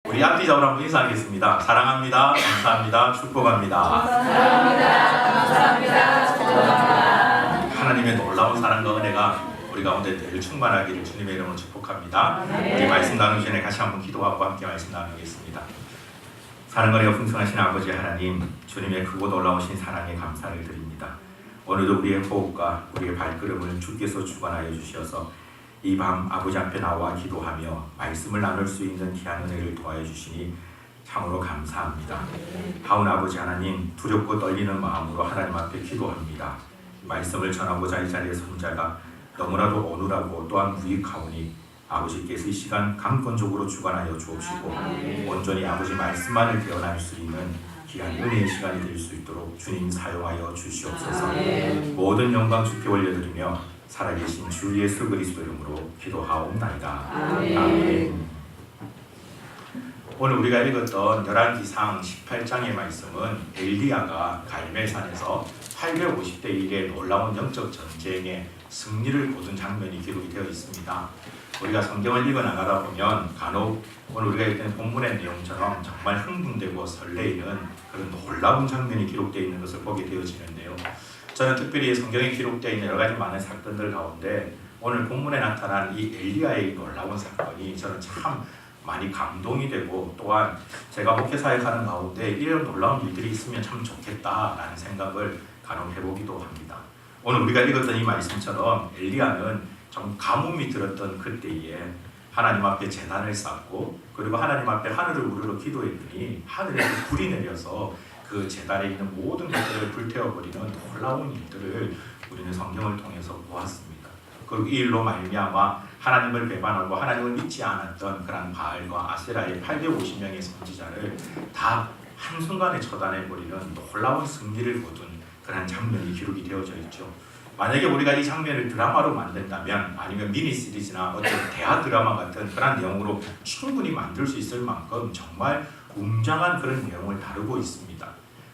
우리 앞뒤적으로 한번 인사하겠습니다. 사랑합니다. 감사합니다. 축복합니다. 사랑합니다. 감사합니다. 축복합니다. 하나님의 놀라운 사랑과 은혜가 우리 가운데 늘 충만하기를 주님의 이름으로 축복합니다. 우리 말씀 나누기 전에 같이 한번 기도하고 함께 말씀 나누겠습니다. 사랑과 풍성하신 아버지 하나님, 주님의 크고 놀라우신 사랑에 감사를 드립니다. 오늘도 우리의 호흡과 우리의 발걸음을 주께서 주관하여 주셔서 이 밤 아버지 앞에 나와 기도하며 말씀을 나눌 수 있는 귀한 은혜를 도와여 주시니 참으로 감사합니다. 하온 아버지 하나님, 두렵고 떨리는 마음으로 하나님 앞에 기도합니다. 말씀을 전하고자 이 자리에 선 자가 너무나도 어눌하고 또한 무익하오니 아버지께서 이 시간 강권적으로 주관하여 주옵시고 온전히 아버지 말씀만을 배워날 수 있는 귀한 은혜의 시간이 될 수 있도록 주님 사용하여 주시옵소서. 모든 영광 주께 올려드리며 살아계신 주 예수 그리스도 이름으로 기도하옵나이다. 아멘. 오늘 우리가 읽었던 열왕기상 18장의 말씀은 엘리야가 갈멜산에서 850대 1의 놀라운 영적 전쟁에 승리를 거둔 장면이 기록이 되어 있습니다. 우리가 성경을 읽어나가다 보면 간혹 오늘 우리가 읽는 본문의 내용처럼 정말 흥분되고 설레이는 그런 놀라운 장면이 기록되어 있는 것을 보게 되어지는데요. 저는 특별히 성경에 기록되어 있는 여러 가지 많은 사건들 가운데 오늘 본문에 나타난 이 엘리야의 놀라운 사건이 저는 참 많이 감동이 되고 또한 제가 목회사역하는 가운데 이런 놀라운 일들이 있으면 참 좋겠다라는 생각을 간혹 해보기도 합니다. 오늘 우리가 읽었던 이 말씀처럼 엘리야는 좀 가뭄이 들었던 그때에 하나님 앞에 제단을 쌓고 그리고 하나님 앞에 하늘을 우러러 기도했더니 하늘에서 불이 내려서 그 제단에 있는 모든 것들을 불태워버리는 놀라운 일들을 우리는 성경을 통해서 보았습니다. 그리고 이 일로 말미암아 하나님을 배반하고 하나님을 믿지 않았던 그런 바알과 아세라의 850명의 선지자를 다 한순간에 처단해버리는 놀라운 승리를 거둔 그런 장면이 기록이 되어져 있죠. 만약에 우리가 이 장면을 드라마로 만든다면 아니면 미니 시리즈나 어떤 대하 드라마 같은 그런 내용으로 충분히 만들 수 있을 만큼 정말 웅장한 그런 내용을 다루고 있습니다.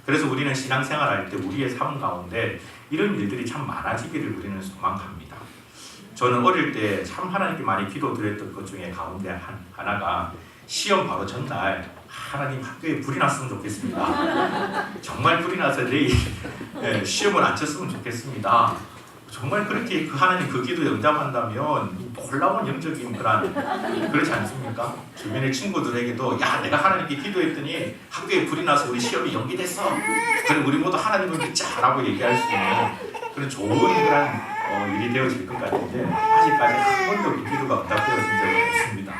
그래서 우리는 신앙생활할 때 우리의 삶 가운데 이런 일들이 참 많아지기를 우리는 소망합니다. 저는 어릴 때 참 하나님께 많이 기도드렸던 것 중에 가운데 하나가 시험 바로 전날 하나님 학교에 불이 났으면 좋겠습니다. 정말 불이 나서 내일 시험을 안 쳤으면 좋겠습니다. 정말 그렇게 그 하나님 그 기도 응답한다면 놀라운 영적인 그렇지 않습니까? 주변의 친구들에게도 야 내가 하나님께 기도했더니 학교에 불이 나서 우리 시험이 연기됐어. 그럼 우리 모두 하나님을 믿자라고 얘기할 수 있는 그런 좋은 그런 일이 되어질 것 같은데 아직까지 한 번도 그 기도가 응답되어진 적은 없습니다.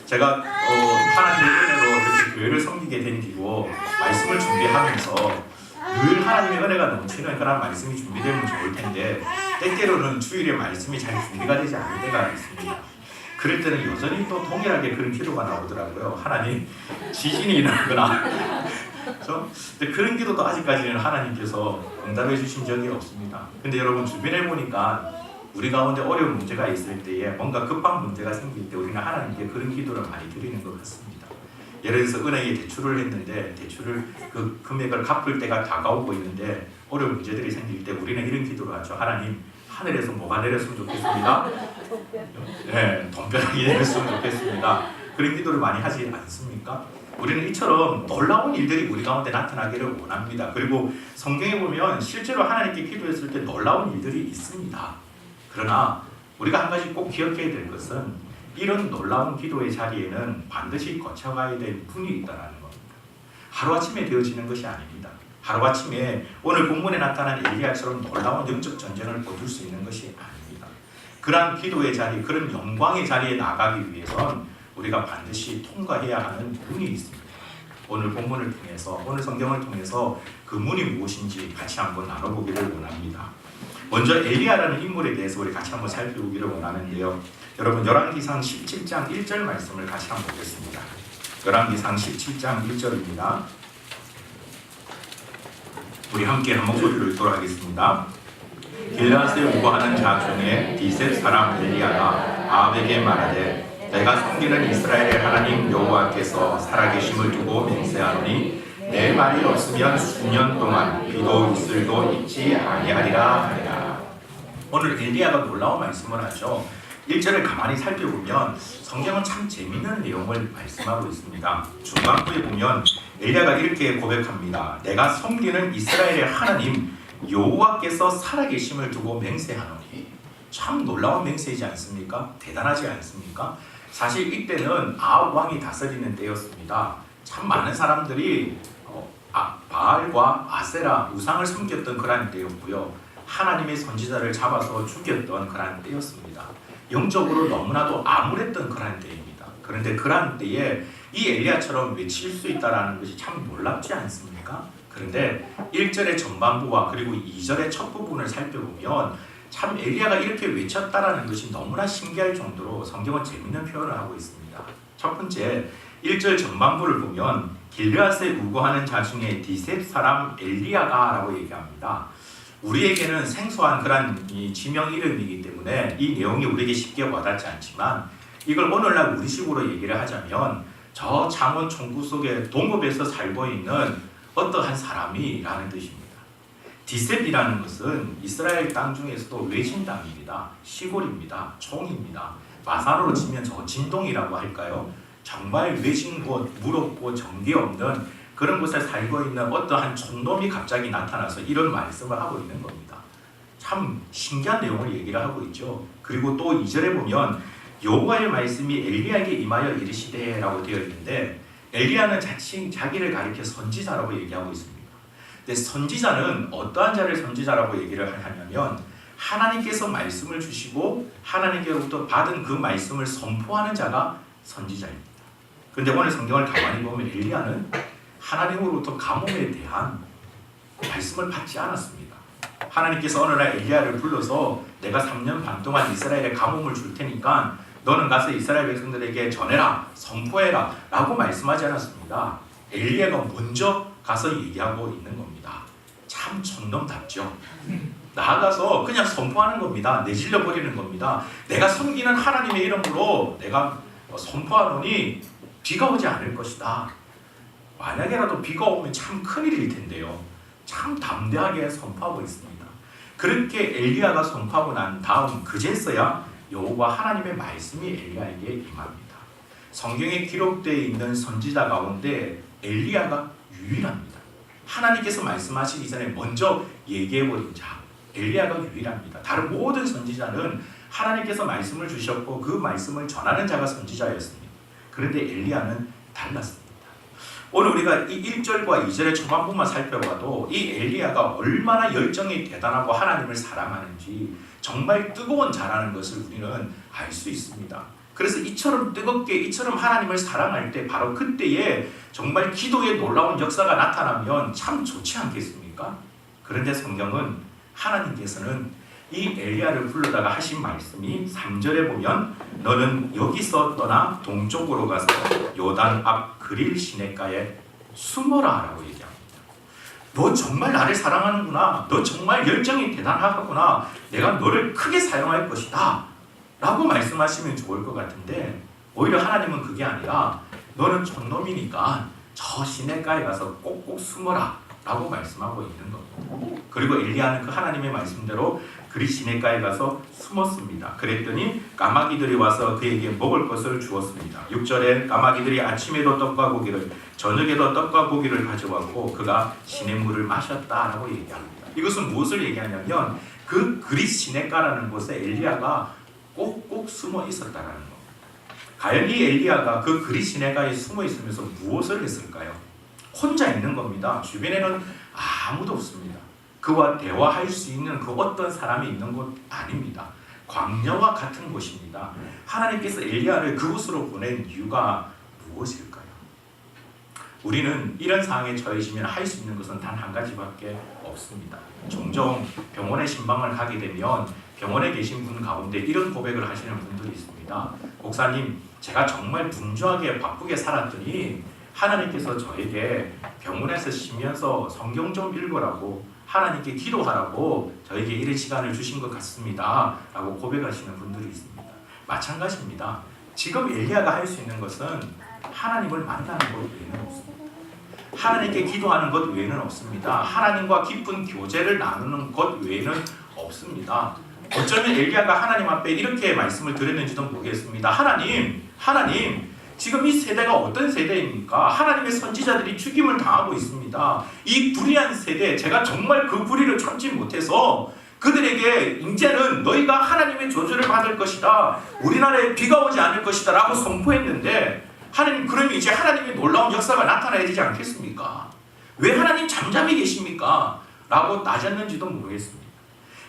제가 하나님의 은혜로 이렇게 교회를 섬기게 된 뒤로 말씀을 준비하면서 늘 하나님의 은혜가 넘치는 그런 말씀이 준비되면 좋을 텐데 때때로는 주일에 말씀이 잘 준비가 되지 않을 때가 있습니다. 그럴 때는 여전히 또 동일하게 그런 기도가 나오더라고요. 하나님 지진이 일어나거나 근데 그런 기도도 아직까지는 하나님께서 응답해 주신 적이 없습니다. 근데 여러분 주변에 보니까 우리 가운데 어려운 문제가 있을 때에 뭔가 급한 문제가 생길 때 우리는 하나님께 그런 기도를 많이 드리는 것 같습니다. 예를 들어서 은행에 대출을 했는데 대출을 그 금액을 갚을 때가 다가오고 있는데 어려운 문제들이 생길 때 우리는 이런 기도를 하죠. 하나님 하늘에서 뭐가 내렸으면 좋겠습니다. 돈벼락이 내렸으면 좋겠습니다. 그런 기도를 많이 하지 않습니까? 우리는 이처럼 놀라운 일들이 우리 가운데 나타나기를 원합니다. 그리고 성경에 보면 실제로 하나님께 기도했을 때 놀라운 일들이 있습니다. 그러나 우리가 한 가지 꼭 기억해야 될 것은 이런 놀라운 기도의 자리에는 반드시 거쳐가야 될 분이 있다는 겁니다. 하루아침에 되어지는 것이 아닙니다. 하루아침에 오늘 본문에 나타난 엘리야처럼 놀라운 영적 전쟁을 거둘 수 있는 것이 아닙니다. 그러한 기도의 자리, 그런 영광의 자리에 나가기 위해선 우리가 반드시 통과해야 하는 문이 있습니다. 오늘 본문을 통해서, 오늘 성경을 통해서 그 문이 무엇인지 같이 한번 나눠보기를 원합니다. 먼저 엘리야라는 인물에 대해서 우리 같이 한번 살펴보기를 원하는데요. 여러분 열왕기상 17장 1절 말씀을 같이 한번 보겠습니다. 열왕기상 17장 1절입니다. 우리 함께 한 목소리로 읽도록 하겠습니다. 길앗에 우거하는 자 중에 디셋 사람 엘리야가 아합에게 말하되 내가 섬기는 이스라엘의 하나님 여호와께서 살아계심을 두고 맹세하노니 내 말이 없으면 수년 동안 비도 이슬도 있지 아니하리라 하니라. 오늘 엘리야가 놀라운 말씀을 하죠. 1절을 가만히 살펴보면 성경은 참 재미있는 내용을 말씀하고 있습니다. 중반부에 보면 엘리야가 이렇게 고백합니다. 내가 섬기는 이스라엘의 하나님 여호와께서 살아계심을 두고 맹세하노니. 참 놀라운 맹세이지 않습니까? 대단하지 않습니까? 사실 이때는 아합 왕이 다스리는 때였습니다. 참 많은 사람들이 바알과 아세라 우상을 섬겼던 그런 때였고요. 하나님의 선지자를 잡아서 죽였던 그런 때였습니다. 영적으로 너무나도 암울했던 그런 때입니다. 그런데 그런 때에 이 엘리야처럼 외칠 수 있다는 것이 참 놀랍지 않습니까? 그런데 1절의 전반부와 그리고 2절의 첫 부분을 살펴보면 참 엘리야가 이렇게 외쳤다라는 것이 너무나 신기할 정도로 성경은 재밌는 표현을 하고 있습니다. 첫 번째 1절 전반부를 보면 길르앗에 우거하는 자 중에 디셉 사람 엘리야가 라고 얘기합니다. 우리에게는 생소한 그런 이 지명 이름이기 때문에 이 내용이 우리에게 쉽게 와닿지 않지만 이걸 오늘날 우리식으로 얘기를 하자면 저 창원 총구 속에 동읍에서 살고 있는 어떠한 사람이라는 뜻입니다. 디셉이라는 것은 이스라엘 땅 중에서도 외진 땅입니다. 시골입니다. 총입니다. 마산으로 치면 저 진동이라고 할까요? 정말 외진 곳, 물 없고 전기 없는 그런 곳에 살고 있는 어떠한 촌놈이 갑자기 나타나서 이런 말씀을 하고 있는 겁니다. 참 신기한 내용을 얘기를 하고 있죠. 그리고 또 2절에 보면 여호와의 말씀이 엘리야에게 임하여 이르시되 라고 되어 있는데 엘리야는 자칭 자기를 가리켜 선지자라고 얘기하고 있습니다. 근데 선지자는 어떠한 자를 선지자라고 얘기를 하냐면 하나님께서 말씀을 주시고 하나님께로부터 받은 그 말씀을 선포하는 자가 선지자입니다. 그런데 오늘 성경을 가만히 보면 엘리야는 하나님으로부터 가뭄에 대한 말씀을 받지 않았습니다. 하나님께서 어느 날 엘리야를 불러서 내가 3년 반 동안 이스라엘에 가뭄을 줄 테니까 너는 가서 이스라엘 백성들에게 전해라, 선포해라 라고 말씀하지 않았습니다. 엘리야가 먼저 가서 얘기하고 있는 겁니다. 참 촌놈답죠. 나아가서 그냥 선포하는 겁니다. 내질러 버리는 겁니다. 내가 섬기는 하나님의 이름으로 내가 선포하노니 비가 오지 않을 것이다. 만약에라도 비가 오면 참 큰일일 텐데요. 참 담대하게 선포하고 있습니다. 그렇게 엘리야가 선포하고 난 다음 그제서야 여호와 하나님의 말씀이 엘리야에게 임합니다. 성경에 기록되어 있는 선지자 가운데 엘리야가 유일합니다. 하나님께서 말씀하시기 전에 먼저 얘기해버린 자 엘리야가 유일합니다. 다른 모든 선지자는 하나님께서 말씀을 주셨고 그 말씀을 전하는 자가 선지자였습니다. 그런데 엘리야는 달랐습니다. 오늘 우리가 이 1절과 2절의 초반부만 살펴봐도 이 엘리야가 얼마나 열정이 대단하고 하나님을 사랑하는지 정말 뜨거운 자라는 것을 우리는 알 수 있습니다. 그래서 이처럼 뜨겁게 이처럼 하나님을 사랑할 때 바로 그때에 정말 기도의 놀라운 역사가 나타나면 참 좋지 않겠습니까? 그런데 성경은 하나님께서는 이 엘리야를 불러다가 하신 말씀이 3절에 보면 너는 여기서 떠나 동쪽으로 가서 요단 앞 그릴 시냇가에 숨어라 라고 얘기합니다. 너 정말 나를 사랑하는구나. 너 정말 열정이 대단하구나. 내가 너를 크게 사용할 것이다 라고 말씀하시면 좋을 것 같은데 오히려 하나님은 그게 아니라 너는 촌놈이니까 저 시냇가에 가서 꼭꼭 숨어라 라고 말씀하고 있는 겁니다. 그리고 엘리야는 그 하나님의 말씀대로 그리 시냇가에 가서 숨었습니다. 그랬더니 까마귀들이 와서 그에게 먹을 것을 주었습니다. 6절에 까마귀들이 아침에도 떡과 고기를 저녁에도 떡과 고기를 가져왔고 그가 시냇물을 마셨다라고 얘기합니다. 이것은 무엇을 얘기하냐면 그 그리 시냇가라는 곳에 엘리야가 꼭꼭 숨어 있었다라는 겁니다. 과연 이 엘리야가 그 그리 시냇가에 숨어 있으면서 무엇을 했을까요? 혼자 있는 겁니다. 주변에는 아무도 없습니다. 그와 대화할 수 있는 그 어떤 사람이 있는 곳 아닙니다. 광야와 같은 곳입니다. 하나님께서 엘리야를 그곳으로 보낸 이유가 무엇일까요? 우리는 이런 상황에 처해지면 할 수 있는 것은 단 한 가지밖에 없습니다. 종종 병원에 신방을 가게 되면 병원에 계신 분 가운데 이런 고백을 하시는 분들이 있습니다. 목사님, 제가 정말 분주하게 바쁘게 살았더니 하나님께서 저에게 병원에서 쉬면서 성경 좀 읽으라고 하나님께 기도하라고 저에게 이런 시간을 주신 것 같습니다 라고 고백하시는 분들이 있습니다. 마찬가지입니다. 지금 엘리야가 할 수 있는 것은 하나님을 만나는 것 외에는 없습니다. 하나님께 기도하는 것 외에는 없습니다. 하나님과 깊은 교제를 나누는 것 외에는 없습니다. 어쩌면 엘리야가 하나님 앞에 이렇게 말씀을 드렸는지도 모르겠습니다. 하나님, 지금 이 세대가 어떤 세대입니까? 하나님의 선지자들이 죽임을 당하고 있습니다. 이 불의한 세대, 제가 정말 그 불의를 참지 못해서 그들에게 이제는 너희가 하나님의 저주를 받을 것이다. 우리나라에 비가 오지 않을 것이다 라고 선포했는데 하나님, 그러면 이제 하나님의 놀라운 역사가 나타나야 되지 않겠습니까? 왜 하나님 잠잠히 계십니까? 라고 따졌는지도 모르겠습니다.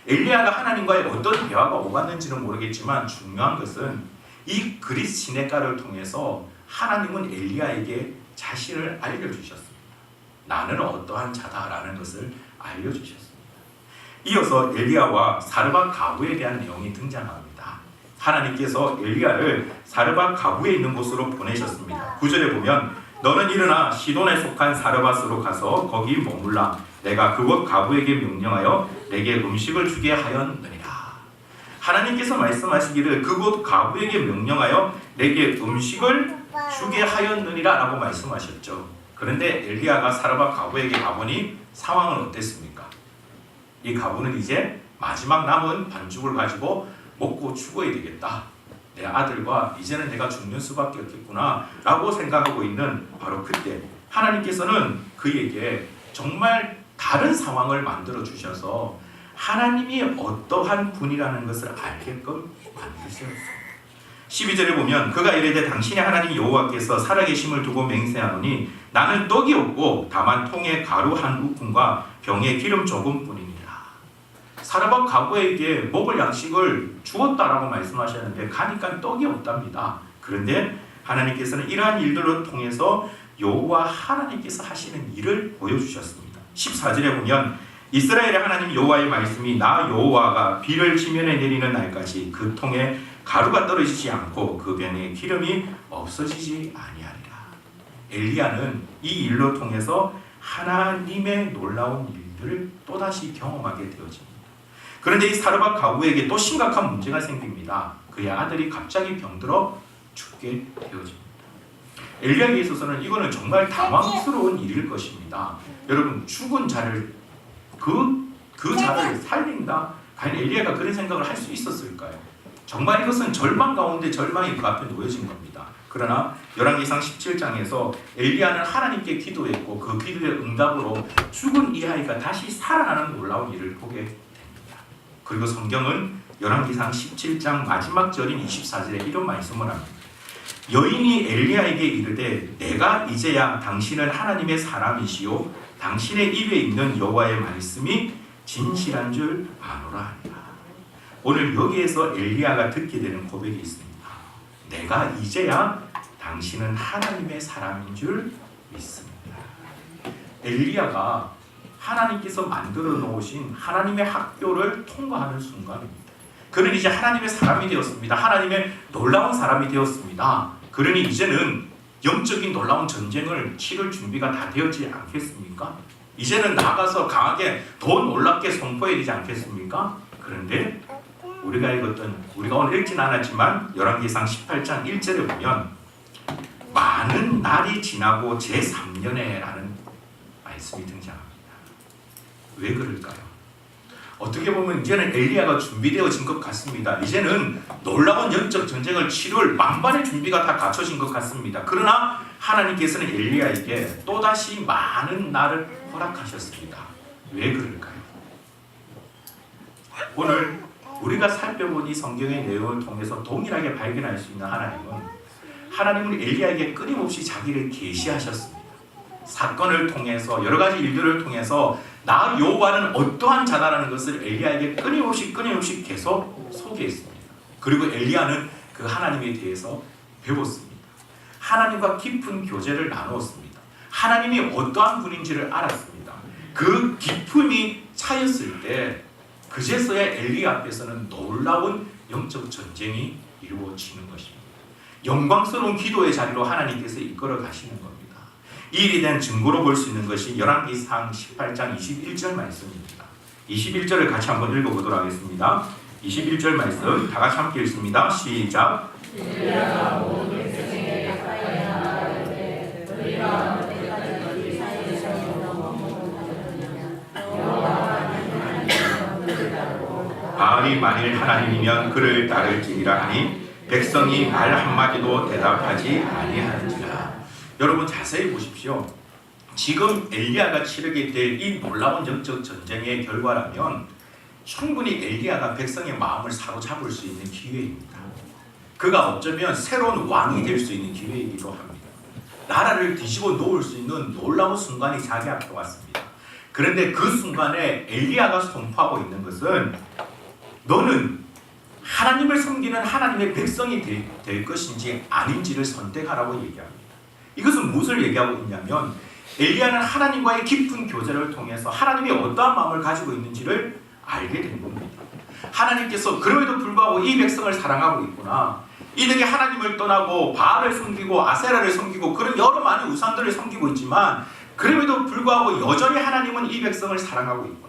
엘리야가 하나님과의 어떤 대화가 오갔는지는 모르겠지만 중요한 것은 이 그릿 시냇가를 통해서 하나님은 엘리야에게 자신을 알려주셨습니다. 나는 어떠한 자다라는 것을 알려주셨습니다. 이어서 엘리야와 사르밧 가부에 대한 내용이 등장합니다. 하나님께서 엘리야를 사르밧 가부에 있는 곳으로 보내셨습니다. 9절에 보면 너는 일어나 시돈에 속한 사르밧으로 가서 거기 머물라. 내가 그곳 가부에게 명령하여 내게 음식을 주게 하였느니라. 하나님께서 말씀하시기를 그곳 가부에게 명령하여 내게 음식을 주게 하였느니라 라고 말씀하셨죠. 그런데 엘리야가 사르밧 가부에게 가보니 상황은 어땠습니까? 이 가부는 이제 마지막 남은 반죽을 가지고 먹고 죽어야 되겠다. 내 아들과 이제는 내가 죽는 수밖에 없겠구나 라고 생각하고 있는 바로 그때 하나님께서는 그에게 정말 다른 상황을 만들어 주셔서 하나님이 어떠한 분이라는 것을 알게끔 만드셨어요. 12절에 보면 그가 이르되 당신의 하나님 여호와께서 살아계심을 두고 맹세하노니 나는 떡이 없고 다만 통에 가루 한 우푼과 병에 기름 조금뿐이니라. 사르밧 가부에게 먹을 양식을 주었다라고 말씀하셨는데 가니까 떡이 없답니다. 그런데 하나님께서는 이러한 일들을 통해서 여호와 하나님께서 하시는 일을 보여주셨습니다. 14절에 보면 이스라엘의 하나님 여호와의 말씀이 나 여호와가 비를 지면에 내리는 날까지 그 통에 가루가 떨어지지 않고 그 병에 기름이 없어지지 아니하리라. 엘리야는 이 일로 통해서 하나님의 놀라운 일들을 또다시 경험하게 되어집니다. 그런데 이 사르밧 가부에게 또 심각한 문제가 생깁니다. 그의 아들이 갑자기 병들어 죽게 되어집니다. 엘리야에게 있어서는 이거는 정말 당황스러운 일일 것입니다. 여러분, 죽은 자를 그 자를 살린다? 과연 엘리야가 그런 생각을 할 수 있었을까요? 정말 이것은 절망 가운데 절망이 그 앞에 놓여진 겁니다. 그러나 열왕기상 17장에서 엘리야는 하나님께 기도했고 그 기도의 응답으로 죽은 이 아이가 다시 살아나는 놀라운 일을 보게 됩니다. 그리고 성경은 열왕기상 17장 마지막 절인 24절에 이런 말씀을 합니다. 여인이 엘리야에게 이르되 내가 이제야 당신은 하나님의 사람이시요 당신의 입에 있는 여호와의 말씀이 진실한 줄 아노라 하니라. 오늘 여기에서 엘리야가 듣게 되는 고백이 있습니다. 내가 이제야 당신은 하나님의 사람인 줄 믿습니다. 엘리야가 하나님께서 만들어 놓으신 하나님의 학교를 통과하는 순간입니다. 그는 이제 하나님의 사람이 되었습니다. 하나님의 놀라운 사람이 되었습니다. 그러니 이제는 영적인 놀라운 전쟁을 치를 준비가 다 되었지 않겠습니까? 이제는 나가서 강하게 더 놀랍게 선포해야 되지 않겠습니까? 그런데 우리가 오늘 읽진 않았지만 열왕기상 18장 1절에 보면 많은 날이 지나고 제3년에라는 말씀이 등장합니다. 왜 그럴까요? 어떻게 보면 이제는 엘리야가 준비되어진 것 같습니다. 이제는 놀라운 영적 전쟁을 치룰 만반의 준비가 다 갖춰진 것 같습니다. 그러나 하나님께서는 엘리야에게 또다시 많은 날을 허락하셨습니다. 왜 그럴까요? 오늘 우리가 살펴본 이 성경의 내용을 통해서 동일하게 발견할 수 있는 하나님은 엘리야에게 끊임없이 자기를 계시하셨습니다. 사건을 통해서 여러 가지 일들을 통해서 나 여호와는 어떠한 자다라는 것을 엘리야에게 끊임없이 계속 소개했습니다. 그리고 엘리야는 그 하나님에 대해서 배웠습니다. 하나님과 깊은 교제를 나누었습니다. 하나님이 어떠한 분인지를 알았습니다. 그 기쁨이 차였을 때 그제서야 엘리야 앞에서는 놀라운 영적 전쟁이 이루어지는 것입니다. 영광스러운 기도의 자리로 하나님께서 이끌어 가시는 겁니다. 이 일에 대한 증거로 볼 수 있는 것이 열왕기상 18장 21절 말씀입니다. 21절을 같이 한번 읽어보도록 하겠습니다. 21절 말씀 다 같이 함께 읽습니다. 시작. 바알이 아합이 만일 하나님이면 그를 따를지니라 하니 백성이 말 한마디도 대답하지 아니하는지라. 여러분 자세히 보십시오. 지금 엘리야가 치르게 될 이 놀라운 영적 전쟁의 결과라면 충분히 엘리야가 백성의 마음을 사로잡을 수 있는 기회입니다. 그가 어쩌면 새로운 왕이 될 수 있는 기회이기도 합니다. 나라를 뒤집어 놓을 수 있는 놀라운 순간이 자기 앞에 왔습니다. 그런데 그 순간에 엘리야가 선포하고 있는 것은 너는 하나님을 섬기는 하나님의 백성이 될 것인지 아닌지를 선택하라고 얘기합니다. 이것은 무엇을 얘기하고 있냐면 엘리야는 하나님과의 깊은 교제를 통해서 하나님이 어떠한 마음을 가지고 있는지를 알게 된 겁니다. 하나님께서 그럼에도 불구하고 이 백성을 사랑하고 있구나. 이들이 하나님을 떠나고 바알을 섬기고 아세라를 섬기고 그런 여러 많은 우상들을 섬기고 있지만 그럼에도 불구하고 여전히 하나님은 이 백성을 사랑하고 있구나.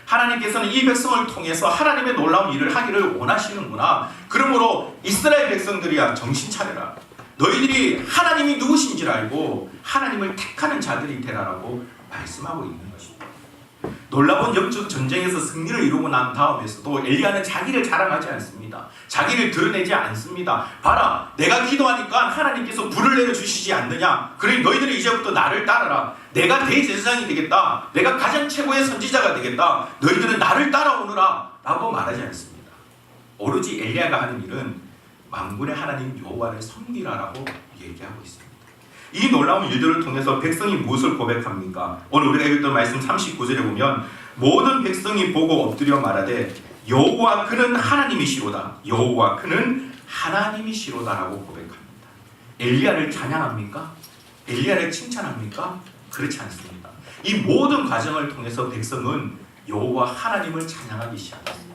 하나님께서는 이 백성을 통해서 하나님의 놀라운 일을 하기를 원하시는구나. 그러므로 이스라엘 백성들이야 정신 차려라. 너희들이 하나님이 누구신지를 알고 하나님을 택하는 자들이 되라라고 말씀하고 있는 것입니다. 놀라운 영적 전쟁에서 승리를 이루고 난 다음에서도 엘리야는 자기를 자랑하지 않습니다. 자기를 드러내지 않습니다. 봐라, 내가 기도하니까 하나님께서 불을 내려주시지 않느냐. 그러니 너희들이 이제부터 나를 따르라. 내가 대제사장이 되겠다. 내가 가장 최고의 선지자가 되겠다. 너희들은 나를 따라오느라 라고 말하지 않습니다. 오로지 엘리야가 하는 일은 만군의 하나님 여호와를 섬기라라고 얘기하고 있습니다. 이 놀라운 일들을 통해서 백성이 무엇을 고백합니까? 오늘 우리가 읽었던 말씀 39절에 보면 모든 백성이 보고 엎드려 말하되 여호와 그는 하나님이시로다. 여호와 그는 하나님이시로다라고 고백합니다. 엘리야를 찬양합니까? 엘리야를 칭찬합니까? 그렇지 않습니다. 이 모든 과정을 통해서 백성은 여호와 하나님을 찬양하기 시작했습니다.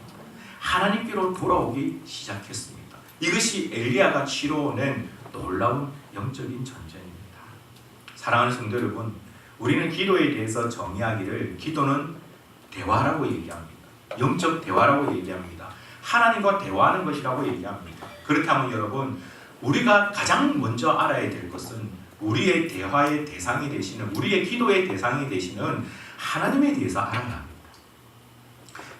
하나님께로 돌아오기 시작했습니다. 이것이 엘리야가 치러낸 놀라운 영적인 전쟁입니다. 사랑하는 성도 여러분, 우리는 기도에 대해서 정의하기를 기도는 대화라고 얘기합니다. 영적 대화라고 얘기합니다. 하나님과 대화하는 것이라고 얘기합니다. 그렇다면 여러분, 우리가 가장 먼저 알아야 될 것은 우리의 대화의 대상이 되시는, 우리의 기도의 대상이 되시는 하나님에 대해서 알아야 합니다.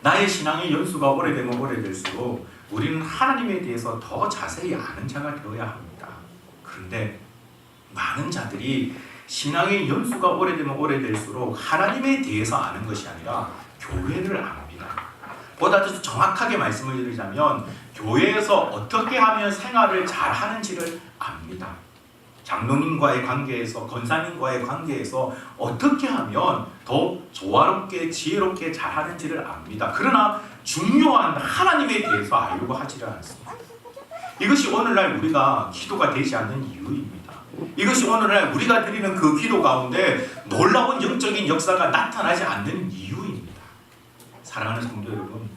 나의 신앙의 연수가 오래되면 오래될수록 우리는 하나님에 대해서 더 자세히 아는 자가 되어야 합니다. 그런데 많은 자들이 신앙의 연수가 오래되면 오래될수록 하나님에 대해서 아는 것이 아니라 교회를 압니다. 보다 더 정확하게 말씀을 드리자면 교회에서 어떻게 하면 생활을 잘 하는지를 압니다. 장로님과의 관계에서, 권사님과의 관계에서 어떻게 하면 더 조화롭게 지혜롭게 잘 하는지를 압니다. 그러나 중요한 하나님에 대해서 알려고 하지를 않습니다. 이것이 오늘날 우리가 기도가 되지 않는 이유입니다. 이것이 오늘날 우리가 드리는 그 기도 가운데 놀라운 영적인 역사가 나타나지 않는 이유입니다. 사랑하는 성도 여러분,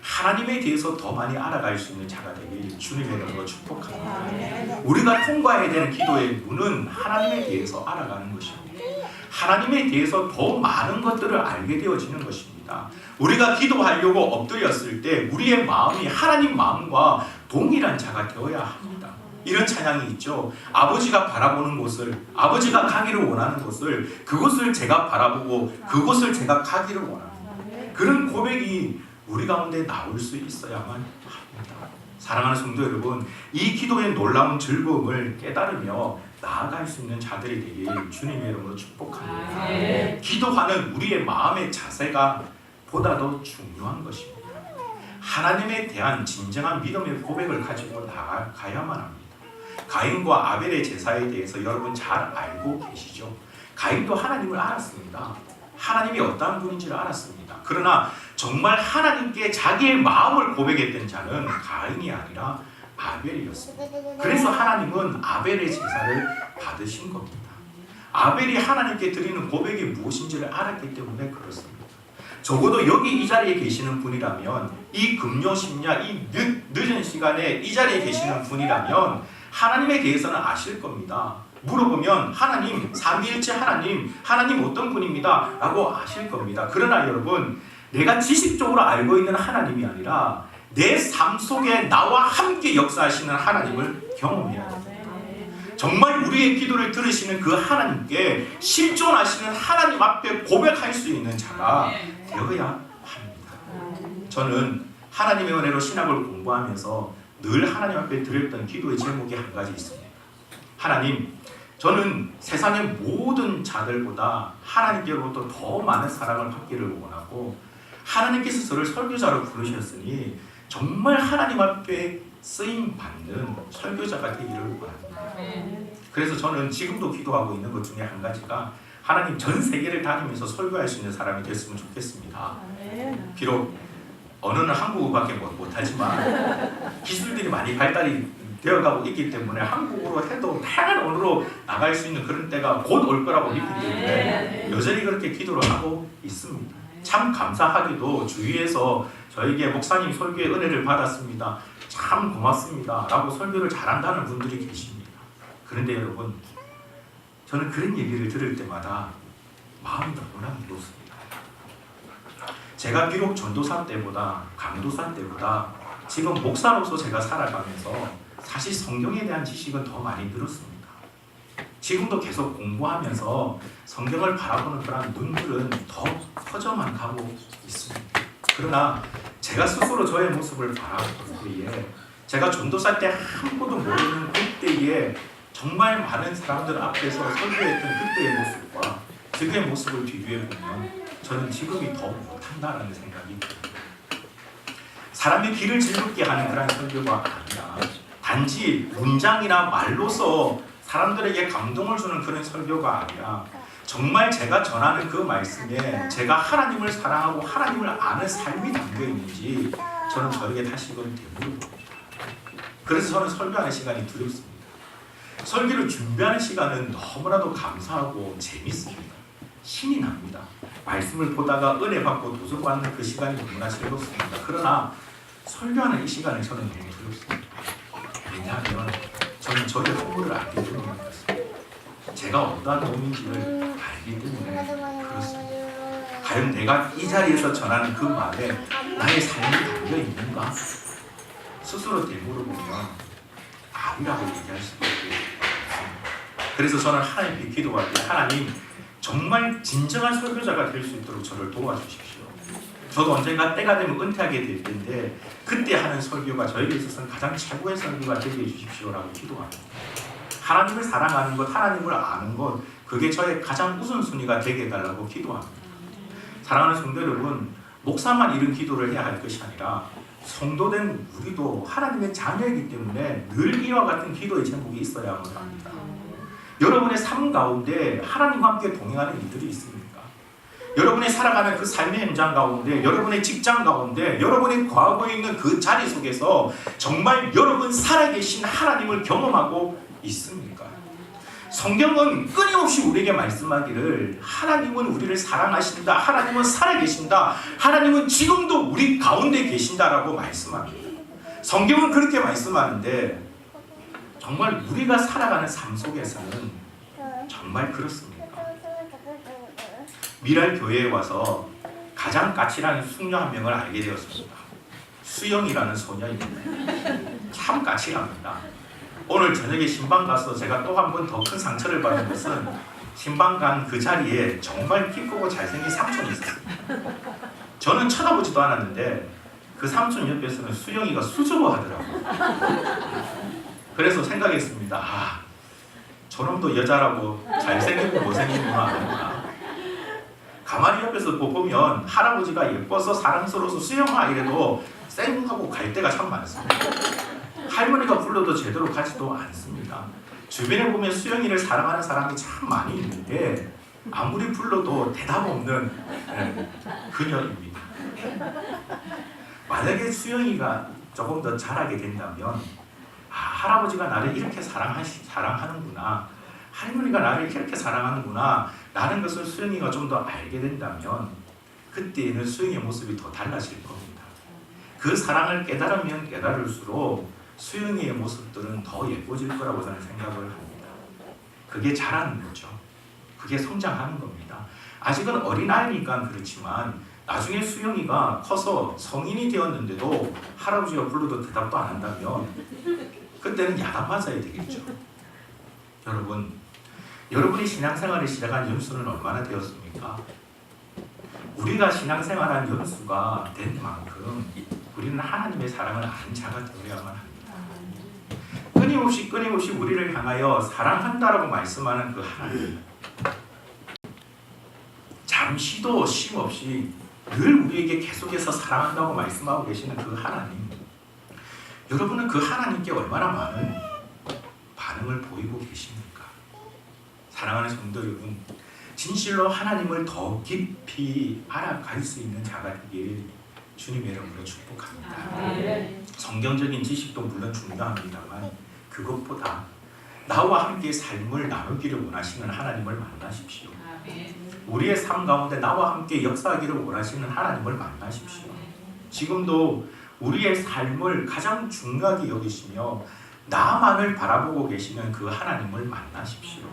하나님에 대해서 더 많이 알아갈 수 있는 자가 되길 주님의 이름으로 축복합니다. 우리가 통과해야 되는 기도의 문은 하나님에 대해서 알아가는 것입니다. 하나님에 대해서 더 많은 것들을 알게 되어지는 것입니다. 우리가 기도하려고 엎드렸을 때 우리의 마음이 하나님 마음과 동일한 자가 되어야 합니다. 이런 찬양이 있죠. 아버지가 바라보는 곳을, 아버지가 가기를 원하는 곳을, 그곳을 제가 바라보고 그곳을 제가 가기를 원합니다. 그런 고백이 우리 가운데 나올 수 있어야만 합니다. 사랑하는 성도 여러분, 이 기도의 놀라운 즐거움을 깨달으며 나아갈 수 있는 자들이 되길 주님의 이름으로 축복합니다. 기도하는 우리의 마음의 자세가 보다 더 중요한 것입니다. 하나님에 대한 진정한 믿음의 고백을 가지고 나아가야만 합니다. 가인과 아벨의 제사에 대해서 여러분 잘 알고 계시죠? 가인도 하나님을 알았습니다. 하나님이 어떠한 분인지를 알았습니다. 그러나 정말 하나님께 자기의 마음을 고백했던 자는 가인이 아니라 아벨이었습니다. 그래서 하나님은 아벨의 제사를 받으신 겁니다. 아벨이 하나님께 드리는 고백이 무엇인지를 알았기 때문에 그렇습니다. 적어도 여기 이 자리에 계시는 분이라면, 이 금요 심야 이 늦은 시간에 이 자리에 계시는 분이라면 하나님에 대해서는 아실 겁니다. 물어보면 하나님, 삼위일체 하나님 어떤 분입니다 라고 아실 겁니다. 그러나 여러분, 내가 지식적으로 알고 있는 하나님이 아니라 내 삶 속에 나와 함께 역사하시는 하나님을 경험해야 합니다. 정말 우리의 기도를 들으시는 그 하나님께 실존하시는 하나님 앞에 고백할 수 있는 자가 되어야 합니다. 저는 하나님의 은혜로 신학을 공부하면서 늘 하나님 앞에 드렸던 기도의 제목이 한 가지 있습니다. 하나님, 저는 세상의 모든 자들보다 하나님께로부터 더 많은 사랑을 받기를 원하고 하나님께서 저를 설교자로 부르셨으니 정말 하나님 앞에 쓰임 받는 설교자가 되기를 원합니다. 그래서 저는 지금도 기도하고 있는 것 중에 한 가지가 하나님 전 세계를 다니면서 설교할 수 있는 사람이 됐으면 좋겠습니다. 비록 언어는 한국어밖에 못하지만 기술들이 많이 발달이 되어가고 있기 때문에 한국어로 해도 다양한 언어로 나갈 수 있는 그런 때가 곧 올 거라고 믿기 때문에 여전히 그렇게 기도를 하고 있습니다. 참 감사하게도 주위에서 저에게 목사님 설교의 은혜를 받았습니다. 참 고맙습니다. 라고 설교를 잘한다는 분들이 계십니다. 그런데 여러분, 저는 그런 얘기를 들을 때마다 마음이 너무나 무겁습니다. 제가 비록 전도사 때보다 강도사 때보다 지금 목사로서 제가 살아가면서 사실 성경에 대한 지식은 더 많이 늘었습니다. 지금도 계속 공부하면서 성경을 바라보는 그런 눈물은 더 커져만 가고 있습니다. 그러나 제가 스스로 저의 모습을 바라볼 때에 제가 전도사 때 아무것도 모르는 그때에 정말 많은 사람들 앞에서 설교했던 그때의 모습과 지금의 모습을 비교해 보면 저는 지금이 더 못한다는 생각이 듭니다. 사람의 귀를 즐겁게 하는 그런 설교가 아니라 단지 문장이나 말로서 사람들에게 감동을 주는 그런 설교가 아니라 정말 제가 전하는 그 말씀에 제가 하나님을 사랑하고 하나님을 아는 삶이 담겨 있는지 저는 저에게 다시금 되물어봅니다. 그래서 저는 설교하는 시간이 두렵습니다. 설교를 준비하는 시간은 너무나도 감사하고 재밌습니다. 신이 납니다. 말씀을 보다가 은혜 받고 도전받는 그 시간이 너무나 즐겁습니다. 그러나 설교하는 이 시간을 저는 너무 두렵습니다. 왜냐하면 저는 저의 허물을 알기 때문에 그렇습니다. 제가 어떠한 놈인지를 알기 때문에 그렇습니다. 과연 내가 이 자리에서 전하는 그 말에 나의 삶이 담겨 있는가? 스스로 되물어보면 아니라고 얘기할 수도 있습니다. 그래서 저는 하나님께 기도할 때 하나님 정말 진정한 설교자가 될 수 있도록 저를 도와주십시오. 저도 언젠가 때가 되면 은퇴하게 될 텐데 그때 하는 설교가 저에게 있어서는 가장 최고의 설교가 되게 해주십시오라고 기도합니다. 하나님을 사랑하는 것, 하나님을 아는 것, 그게 저의 가장 우선순위가 되게 해달라고 기도합니다. 사랑하는 성도 여러분, 목사만 이런 기도를 해야 할 것이 아니라 성도된 우리도 하나님의 자녀이기 때문에 늘 이와 같은 기도의 제목이 있어야만 합니다. 여러분의 삶 가운데 하나님과 함께 동행하는 이들이 있습니까? 여러분이 살아가는 그 삶의 현장 가운데, 여러분의 직장 가운데, 여러분의 과거에 있는 그 자리 속에서 정말 여러분 살아계신 하나님을 경험하고 있습니까? 성경은 끊임없이 우리에게 말씀하기를 하나님은 우리를 사랑하신다, 하나님은 살아계신다, 하나님은 지금도 우리 가운데 계신다라고 말씀합니다. 성경은 그렇게 말씀하는데 정말 우리가 살아가는 삶 속에서는 정말 그렇습니까? 미랄 교회에 와서 가장 까칠한 숙녀 한 명을 알게 되었습니다. 수영이라는 소녀입니다. 참 까칠합니다. 오늘 저녁에 신방 가서 제가 또 한 번 더 큰 상처를 받은 것은 신방 간 그 자리에 정말 키 크고 잘생긴 삼촌이 있었습니다. 저는 쳐다보지도 않았는데 그 삼촌 옆에서는 수영이가 수줍어하더라고요. 그래서 생각했습니다. 아, 저놈도 여자라고 잘생기고 못생기구나 아니구나. 가만히 옆에서 보면 할아버지가 예뻐서 사랑스러워서 수영아 이래도 쌩하고 갈 때가 참 많습니다. 할머니가 불러도 제대로 가지도 않습니다. 주변에 보면 수영이를 사랑하는 사람이 참 많이 있는데 아무리 불러도 대답 없는 그녀입니다. 만약에 수영이가 조금 더 잘하게 된다면 할아버지가 나를 이렇게 사랑하는구나, 할머니가 나를 이렇게 사랑하는구나 라는 것을 수영이가 좀 더 알게 된다면 그때는 수영이의 모습이 더 달라질 겁니다. 그 사랑을 깨달으면 깨달을수록 수영이의 모습들은 더 예뻐질 거라고 저는 생각을 합니다. 그게 자라는 거죠. 그게 성장하는 겁니다. 아직은 어린아이니까 그렇지만 나중에 수영이가 커서 성인이 되었는데도 할아버지가 불러도 대답도 안 한다면 그때는 야단 맞아야 되겠죠. 여러분, 여러분이 신앙생활을 시작한 연수는 얼마나 되었습니까? 우리가 신앙생활한 연수가 된 만큼 우리는 하나님의 사랑을 아는 자가 되어야만 합니다. 끊임없이 우리를 향하여 사랑한다라고 말씀하는 그 하나님, 잠시도 쉼 없이 늘 우리에게 계속해서 사랑한다고 말씀하고 계시는 그 하나님, 여러분은 그 하나님께 얼마나 많은 반응을 보이고 계십니까? 사랑하는 성도 여러분, 진실로 하나님을 더 깊이 알아갈 수 있는 자가 되길 주님의 이름으로 축복합니다. 성경적인 지식도 물론 중요합니다만 그것보다 나와 함께 삶을 나누기를 원하시는 하나님을 만나십시오. 우리의 삶 가운데 나와 함께 역사하기를 원하시는 하나님을 만나십시오. 지금도 우리의 삶을 가장 중요하게 여기시며 나만을 바라보고 계시는 그 하나님을 만나십시오.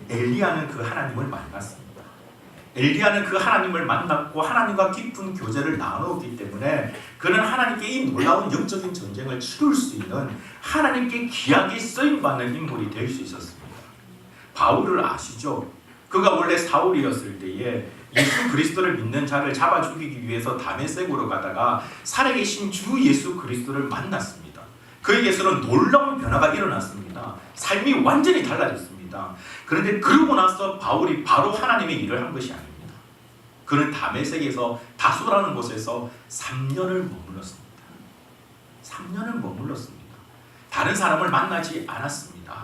엘리야는 그 하나님을 만났습니다. 엘리야는 그 하나님을 만났고 하나님과 깊은 교제를 나누었기 때문에 그는 하나님께 이 놀라운 영적인 전쟁을 치룰 수 있는 하나님께 귀하게 쓰임받는 인물이 될 수 있었습니다. 바울을 아시죠? 그가 원래 사울이었을 때에 예수 그리스도를 믿는 자를 잡아 죽이기 위해서 다메섹으로 가다가 살아계신 주 예수 그리스도를 만났습니다. 그에게서는 놀라운 변화가 일어났습니다. 삶이 완전히 달라졌습니다. 그런데 그러고 나서 바울이 바로 하나님의 일을 한 것이 아닙니다. 그는 다메섹에서 다소라는 곳에서 3년을 머물렀습니다. 3년을 머물렀습니다. 다른 사람을 만나지 않았습니다.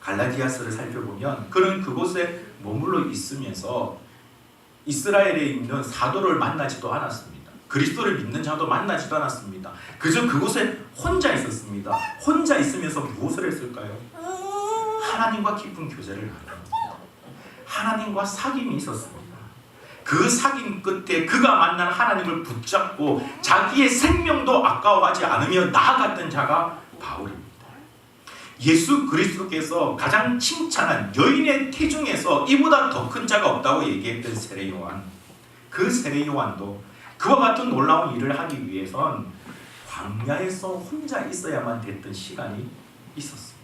갈라디아서를 살펴보면 그는 그곳에 머물러 있으면서 이스라엘에 있는 사도를 만나지도 않았습니다. 그리스도를 믿는 자도 만나지도 않았습니다. 그저 그곳에 혼자 있었습니다. 혼자 있으면서 무엇을 했을까요? 하나님과 깊은 교제를 나눕니다. 하나님과 사귐이 있었습니다. 그 사귐 끝에 그가 만난 하나님을 붙잡고 자기의 생명도 아까워하지 않으며 나아갔던 자가 바울입니다. 예수 그리스도께서 가장 칭찬한 여인의 태중에서 이보다 더 큰 자가 없다고 얘기했던 세례 요한, 그 세례 요한도 그와 같은 놀라운 일을 하기 위해선 광야에서 혼자 있어야만 됐던 시간이 있었습니다.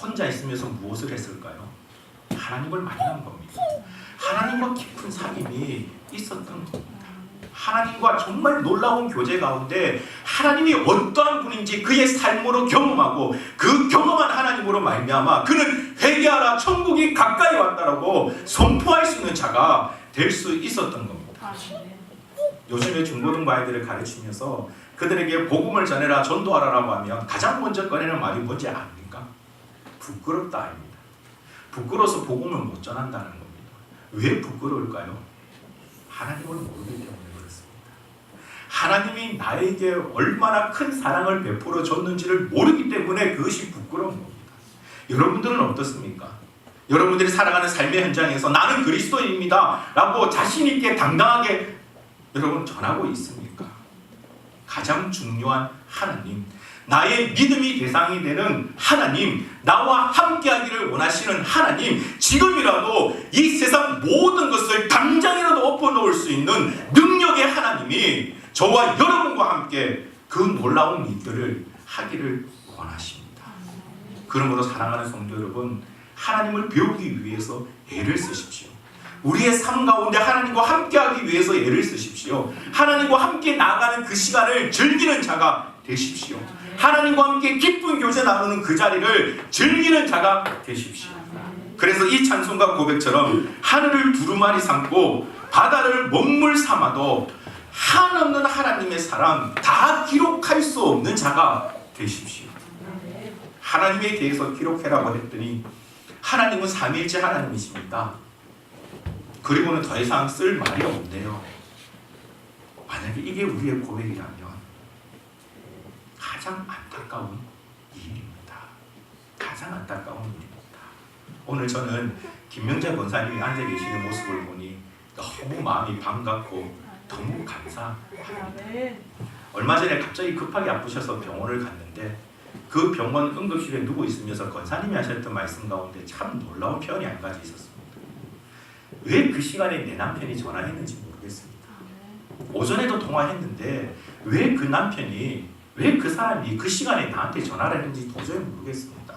혼자 있으면서 무엇을 했을까요? 하나님을 만난 겁니다. 하나님과 깊은 사귐이 있었던 겁니다. 하나님과 정말 놀라운 교제 가운데 하나님이 어떠한 분인지 그의 삶으로 경험하고 그 경험한 하나님으로 말미암아 그는 회개하라 천국이 가까이 왔다라고 선포할 수 있는 자가 될 수 있었던 겁니다. 요즘에 중고등부 아이들을 가르치면서 그들에게 복음을 전해라 전도하라라고 하면 가장 먼저 꺼내는 말이 뭔지 아닙니까? 부끄럽다 아닙니다. 부끄러워서 복음을 못 전한다는 겁니다. 왜 부끄러울까요? 하나님을 모르기 때문에 그렇습니다. 하나님이 나에게 얼마나 큰 사랑을 베풀어 줬는지를 모르기 때문에 그것이 부끄러운 겁니다. 여러분들은 어떻습니까? 여러분들이 살아가는 삶의 현장에서 나는 그리스도인입니다 라고 자신 있게 당당하게 여러분 전하고 있습니까? 가장 중요한 하나님, 나의 믿음이 대상이 되는 하나님, 나와 함께하기를 원하시는 하나님, 지금이라도 이 세상 모든 것을 당장이라도 엎어놓을 수 있는 능력의 하나님이 저와 여러분과 함께 그 놀라운 일들을 하기를 원하십니다. 그러므로 사랑하는 성도 여러분, 하나님을 배우기 위해서 애를 쓰십시오. 우리의 삶 가운데 하나님과 함께하기 위해서 애를 쓰십시오. 하나님과 함께 나아가는 그 시간을 즐기는 자가 되십시오. 하나님과 함께 기쁜 교제 나누는 그 자리를 즐기는 자가 되십시오. 그래서 이 찬송가 고백처럼 하늘을 두루마리 삼고 바다를 먹물 삼아도 한없는 하나님의 사랑 다 기록할 수 없는 자가 되십시오. 하나님에 대해서 기록해라고 했더니 하나님은 삼위일체 하나님이십니다. 그리고는 더 이상 쓸 말이 없네요. 만약에 이게 우리의 고백이라면 가장 안타까운 일입니다. 가장 안타까운 일입니다. 오늘 저는 김명재 권사님이 앉아 계시는 모습을 보니 너무 마음이 반갑고 너무 감사합니다. 얼마 전에 갑자기 급하게 아프셔서 병원을 갔는데 그 병원 응급실에 누워 있으면서 권사님이 하셨던 말씀 가운데 참 놀라운 표현이 한 가지 있었습니다. 왜 그 시간에 내 남편이 전화했는지 모르겠습니다. 오전에도 통화했는데 왜 그 남편이, 왜 그 사람이 그 시간에 나한테 전화를 했는지 도저히 모르겠습니다.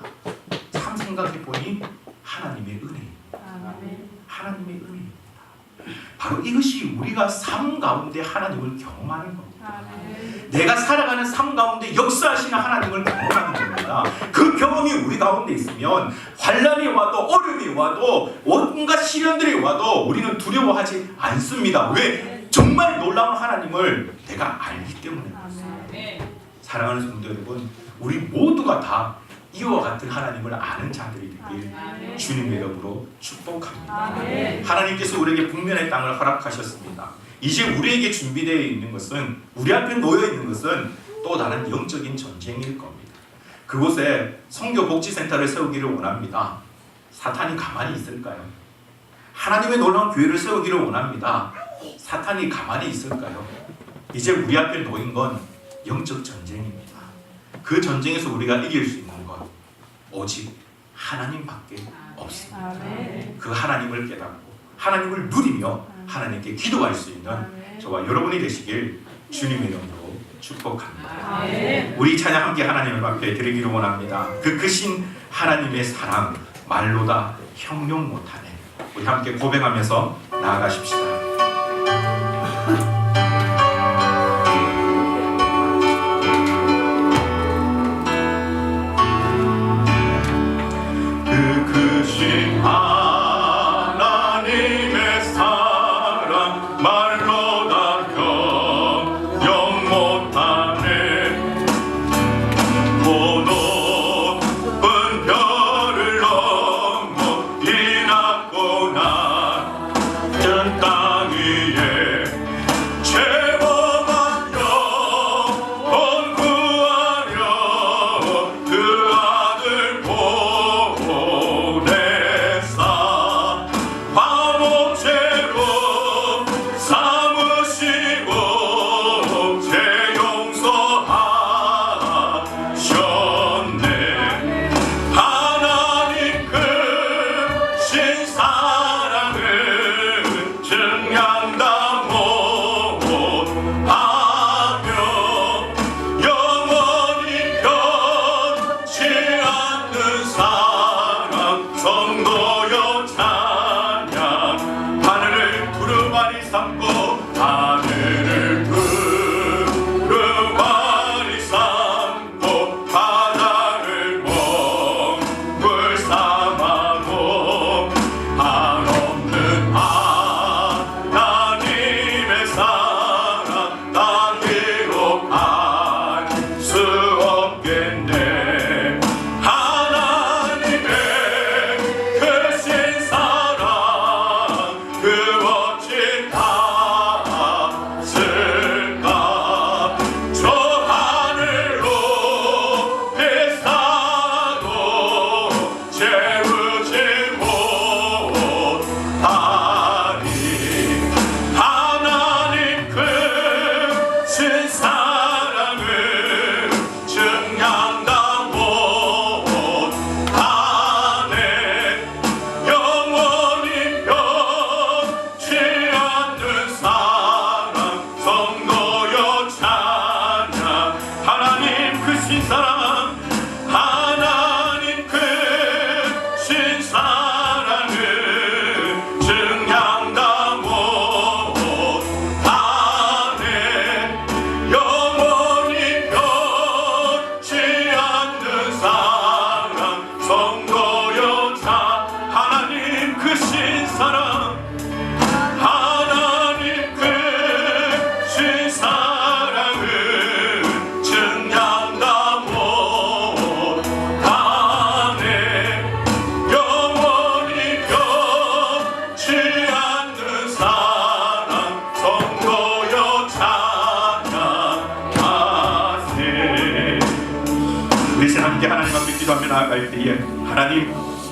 참 생각해보니 하나님의 은혜입니다. 하나님의 은혜입니다. 바로 이것이 우리가 삶 가운데 하나님을 경험하는 겁니다. 내가 살아가는 삶 가운데 역사하시는 하나님을 경험하는 겁니다. 그 경험이 우리 가운데 있으면 환난이 와도 어려움이 와도 온갖 시련들이 와도 우리는 두려워하지 않습니다. 왜? 정말 놀라운 하나님을 내가 알기 때문에. 사랑하는 성도 여러분, 우리 모두가 다 이와 같은 하나님을 아는 자들이 되길 주님의 이름으로 축복합니다. 하나님께서 우리에게 북면의 땅을 허락하셨습니다. 이제 우리에게 준비되어 있는 것은, 우리 앞에 놓여 있는 것은 또 다른 영적인 전쟁일 겁니다. 그곳에 선교복지센터를 세우기를 원합니다. 사탄이 가만히 있을까요? 하나님의 놀라운 교회를 세우기를 원합니다. 사탄이 가만히 있을까요? 이제 우리 앞에 놓인 건 영적 전쟁입니다. 그 전쟁에서 우리가 이길 수 있는 것 오직 하나님밖에 없습니다. 그 하나님을 깨닫고 하나님을 누리며 하나님께 기도할 수 있는 저와 여러분이 되시길 주님의 이름으로 축복합니다. 우리 찬양 함께 하나님 앞에 드리기를 원합니다. 그 크신 하나님의 사랑 말로 다 형용 못하네. 우리 함께 고백하면서 나아가십시다. 그 크신 하나님의 사랑 말로 다 형용 못하네. 그 높은 별을 넘어 이 낮고 낮은 땅 위에 죄범한 영혼 구하려 그 아들 보내사 화목제로 삼으시고 죄 용서하셨네. 하나님 크신 사랑을 증량다 못하며 영원히 변치 않는 사랑 성도여 찬양. 하늘을 두루마리 삼고 하늘을 두루마리 삼고 바다를 몽물 삼아도 한없는 하나님의 사랑 다 기록할 수 없겠네. 하나님의 크신 사랑 그 어찌 닿았을까. 저 하늘로 비싸도 채우지 못하니. 하나님 크신 사랑을 증량다 못하네. 영원히 변치 않는 사랑 성도여 찬양. 하나님 크신 사랑 하나님 크신 사랑을 증량다 못하네. 영원히 변치 않는 사랑 성도여 찬. 하나님 크신 사랑 하나님 크신 사랑을 증량다 못하네. 영원히 변치 않는 사랑 성도여 찬양하세. 우리 세 함께 하나님 앞에 기도하며 나아갈 때에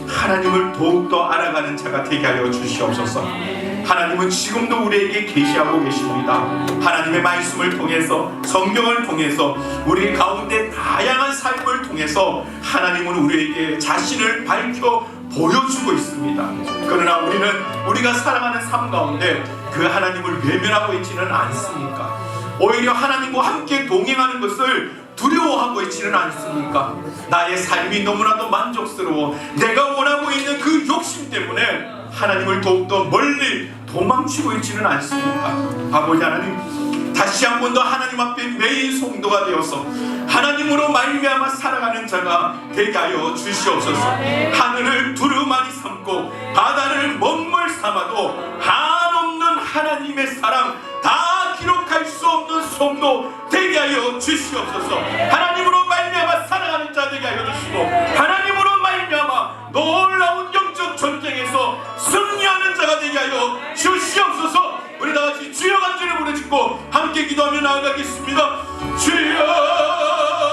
하나님을 더욱더 알아가는 자가 되게 하여 주시옵소서. 하나님은 지금도 우리에게 계시하고 계십니다. 하나님의 말씀을 통해서, 성경을 통해서, 우리 가운데 다양한 삶을 통해서 하나님은 우리에게 자신을 밝혀 보여주고 있습니다. 그러나 우리는 우리가 살아가는 삶 가운데 그 하나님을 외면하고 있지는 않습니까? 오히려 하나님과 함께 동행하는 것을 두려워하고 있지는 않습니까? 나의 삶이 너무나도 만족스러워 내가 원하고 있는 그 욕심 때문에 하나님을 더욱더 멀리 도망치고 있지는 않습니까? 아버지 하나님, 다시 한 번 더 하나님 앞에 매일 성도가 되어서 하나님으로 말미암아 살아가는 자가 되게 하여 주시옵소서. 하늘을 두루마리 삼고 바다를 먹물 삼아도 한없는 하나님의 사랑 다 기록할 수 없는 성도 되게 하여 주시옵소서. 하나님으로 말미암아 살아가는 자 되게 하여 주시고 하나님으로 말미암아 놀라운 영적 전쟁에서 승리하는 자가 되게 하여 주시옵소서. 우리 다같이 주여 간절히 부르짖고 함께 기도하며 나아가겠습니다. 주여